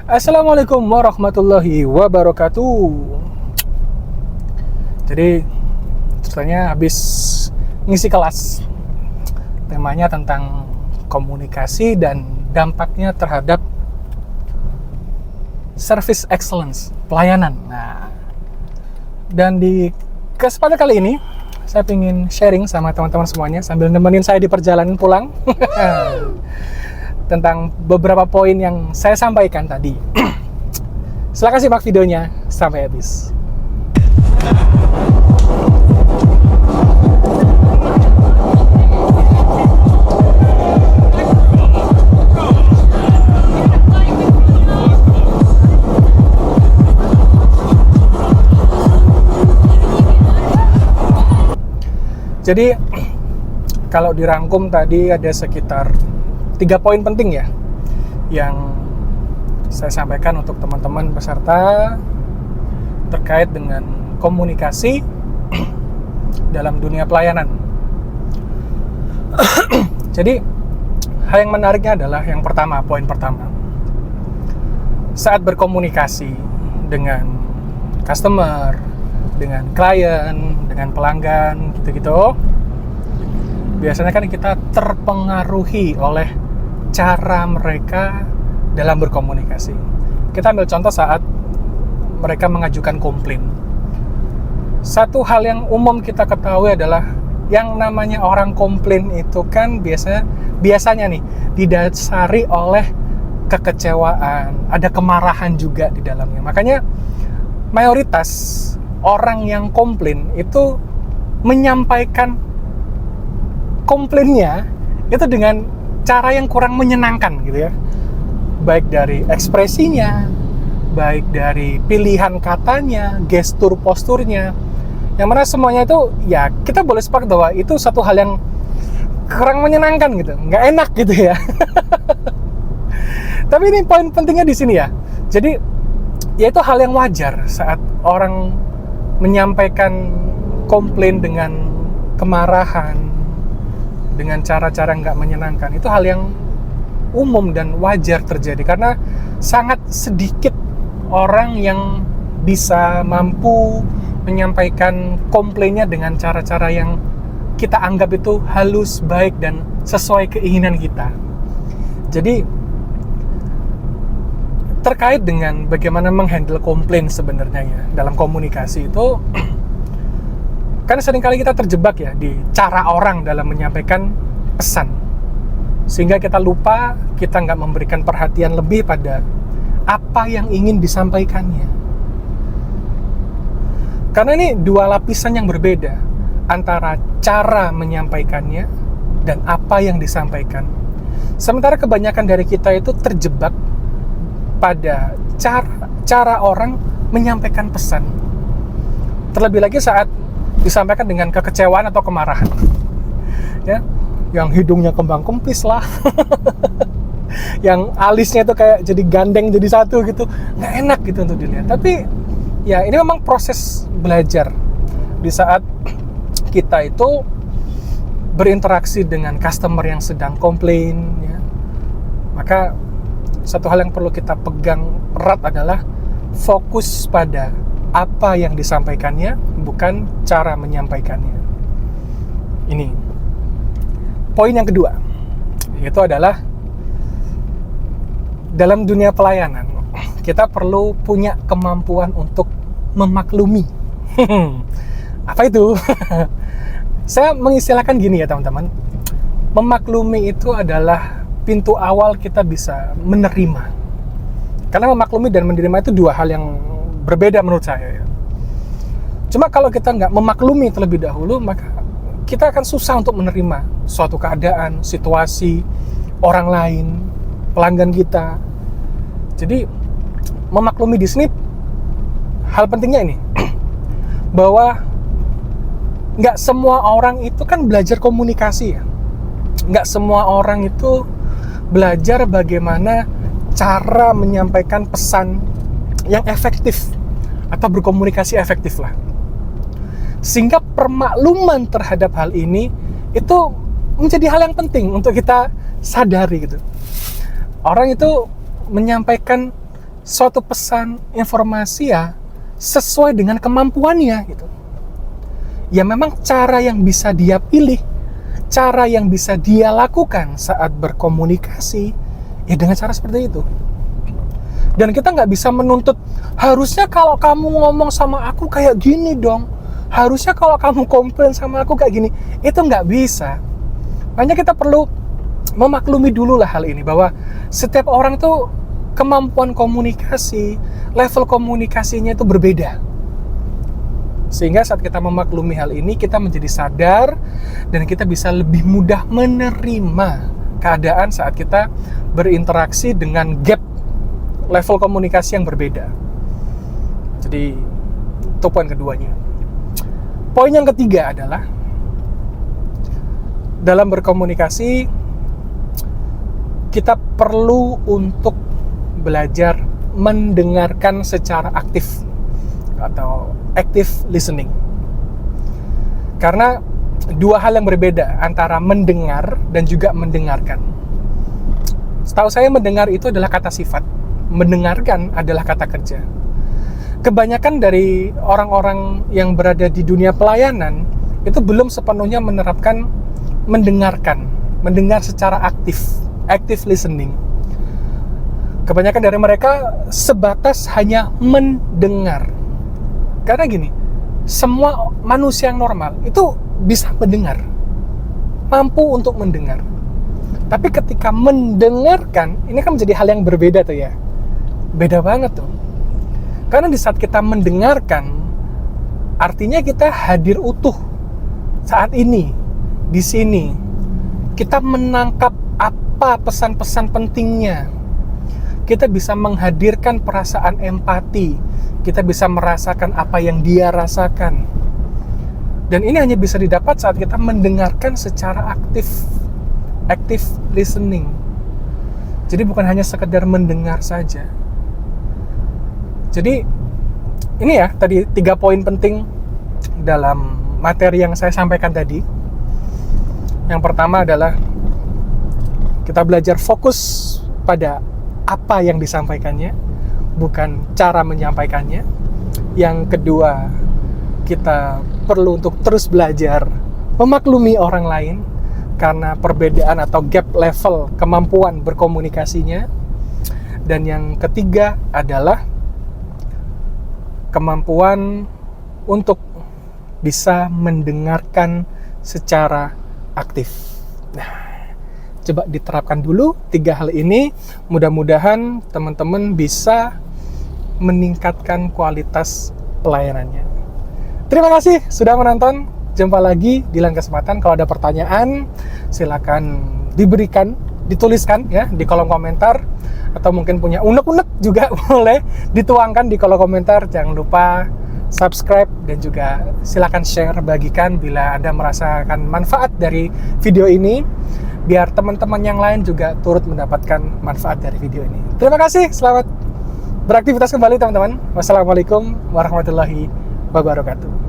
Assalamualaikum warahmatullahi wabarakatuh. Jadi ceritanya habis ngisi kelas. Temanya tentang komunikasi dan dampaknya terhadap service excellence, pelayanan. Nah, dan di kesempatan kali ini saya ingin sharing sama teman-teman semuanya sambil nemenin saya di perjalanan pulang tentang beberapa poin yang saya sampaikan tadi. Silahkan simak videonya sampai habis. Jadi kalau dirangkum tadi ada sekitar 3 poin penting ya yang saya sampaikan untuk teman-teman peserta terkait dengan komunikasi dalam dunia pelayanan. Jadi hal yang menariknya adalah yang pertama, poin pertama, saat berkomunikasi dengan customer, dengan klien, dengan pelanggan gitu-gitu, biasanya kan kita terpengaruhi oleh cara mereka dalam berkomunikasi. Kita ambil contoh saat mereka mengajukan komplain. Satu hal yang umum kita ketahui adalah yang namanya orang komplain itu kan biasanya nih didasari oleh kekecewaan, ada kemarahan juga di dalamnya. Makanya mayoritas orang yang komplain itu menyampaikan komplainnya itu dengan cara yang kurang menyenangkan gitu ya, baik dari ekspresinya, baik dari pilihan katanya, gestur posturnya, yang mana semuanya itu ya kita boleh sepakat bahwa itu satu hal yang kurang menyenangkan gitu, nggak enak gitu ya. Tapi ini poin pentingnya di sini ya. Jadi ya itu hal yang wajar saat orang menyampaikan komplain dengan kemarahan, dengan cara-cara nggak menyenangkan. Itu hal yang umum dan wajar terjadi karena sangat sedikit orang yang bisa mampu menyampaikan komplainnya dengan cara-cara yang kita anggap itu halus, baik, dan sesuai keinginan kita. Jadi terkait dengan bagaimana menghandle komplain sebenarnya ya dalam komunikasi itu, kan seringkali kita terjebak ya di cara orang dalam menyampaikan pesan, sehingga kita lupa, kita nggak memberikan perhatian lebih pada apa yang ingin disampaikannya. Karena ini dua lapisan yang berbeda antara cara menyampaikannya dan apa yang disampaikan. Sementara kebanyakan dari kita itu terjebak pada cara orang menyampaikan pesan. Terlebih lagi saat disampaikan dengan kekecewaan atau kemarahan, ya, yang hidungnya kembang kempis lah, yang alisnya itu kayak jadi gandeng jadi satu gitu, nggak enak gitu untuk dilihat. Tapi ya ini memang proses belajar di saat kita itu berinteraksi dengan customer yang sedang komplain, ya. Maka satu hal yang perlu kita pegang erat adalah fokus pada apa yang disampaikannya, bukan cara menyampaikannya. Ini poin yang kedua, yaitu adalah dalam dunia pelayanan kita perlu punya kemampuan untuk memaklumi. Apa itu? Saya mengistilahkan gini ya teman-teman, memaklumi itu adalah pintu awal kita bisa menerima. Karena memaklumi dan menerima itu dua hal yang berbeda menurut saya ya. Cuma kalau kita nggak memaklumi terlebih dahulu, maka kita akan susah untuk menerima suatu keadaan, situasi, orang lain, pelanggan kita. Jadi memaklumi di sini hal pentingnya ini bahwa nggak semua orang itu kan belajar komunikasi ya. Nggak semua orang itu belajar bagaimana cara menyampaikan pesan yang efektif atau berkomunikasi efektif lah. Sehingga permakluman terhadap hal ini itu menjadi hal yang penting untuk kita sadari gitu. Orang itu menyampaikan suatu pesan, informasi ya sesuai dengan kemampuannya gitu. Ya memang cara yang bisa dia pilih, cara yang bisa dia lakukan saat berkomunikasi, ya dengan cara seperti itu. Dan kita nggak bisa menuntut, harusnya kalau kamu ngomong sama aku kayak gini dong, harusnya kalau kamu komplain sama aku kayak gini. Itu nggak bisa. Makanya kita perlu memaklumi dulu lah hal ini, bahwa setiap orang tuh kemampuan komunikasi, level komunikasinya itu berbeda. Sehingga saat kita memaklumi hal ini, kita menjadi sadar dan kita bisa lebih mudah menerima keadaan saat kita berinteraksi dengan gap level komunikasi yang berbeda. Jadi itu poin keduanya. Poin yang ketiga adalah dalam berkomunikasi kita perlu untuk belajar mendengarkan secara aktif atau active listening. Karena dua hal yang berbeda antara mendengar dan juga mendengarkan. Setahu saya mendengar itu adalah kata sifat, mendengarkan adalah kata kerja. Kebanyakan dari orang-orang yang berada di dunia pelayanan itu belum sepenuhnya menerapkan mendengarkan, mendengar secara aktif, active listening. Kebanyakan dari mereka sebatas hanya mendengar. Karena gini, semua manusia yang normal itu bisa mendengar, mampu untuk mendengar. Tapi ketika mendengarkan, ini kan menjadi hal yang berbeda tuh ya. Beda banget tuh. Karena di saat kita mendengarkan, artinya kita hadir utuh saat ini, di sini. Kita menangkap apa pesan-pesan pentingnya. Kita bisa menghadirkan perasaan empati. Kita bisa merasakan apa yang dia rasakan. Dan ini hanya bisa didapat saat kita mendengarkan secara aktif. Active listening. Jadi bukan hanya sekedar mendengar saja. Jadi ini ya tadi 3 poin penting dalam materi yang saya sampaikan tadi. Yang pertama adalah kita belajar fokus pada apa yang disampaikannya, bukan cara menyampaikannya. Yang kedua, kita perlu untuk terus belajar memaklumi orang lain karena perbedaan atau gap level kemampuan berkomunikasinya. Dan yang ketiga adalah kemampuan untuk bisa mendengarkan secara aktif. Nah, coba diterapkan dulu 3 hal ini. Mudah-mudahan teman-teman bisa meningkatkan kualitas pelayanannya. Terima kasih sudah menonton. Jumpa lagi di lain kesempatan. Kalau ada pertanyaan, silakan dituliskan ya di kolom komentar. Atau mungkin punya unek-unek juga boleh dituangkan di kolom komentar. Jangan lupa subscribe dan juga silakan share, bagikan bila Anda merasakan manfaat dari video ini, biar teman-teman yang lain juga turut mendapatkan manfaat dari video ini. Terima kasih, selamat beraktivitas kembali teman-teman. Wassalamualaikum warahmatullahi wabarakatuh.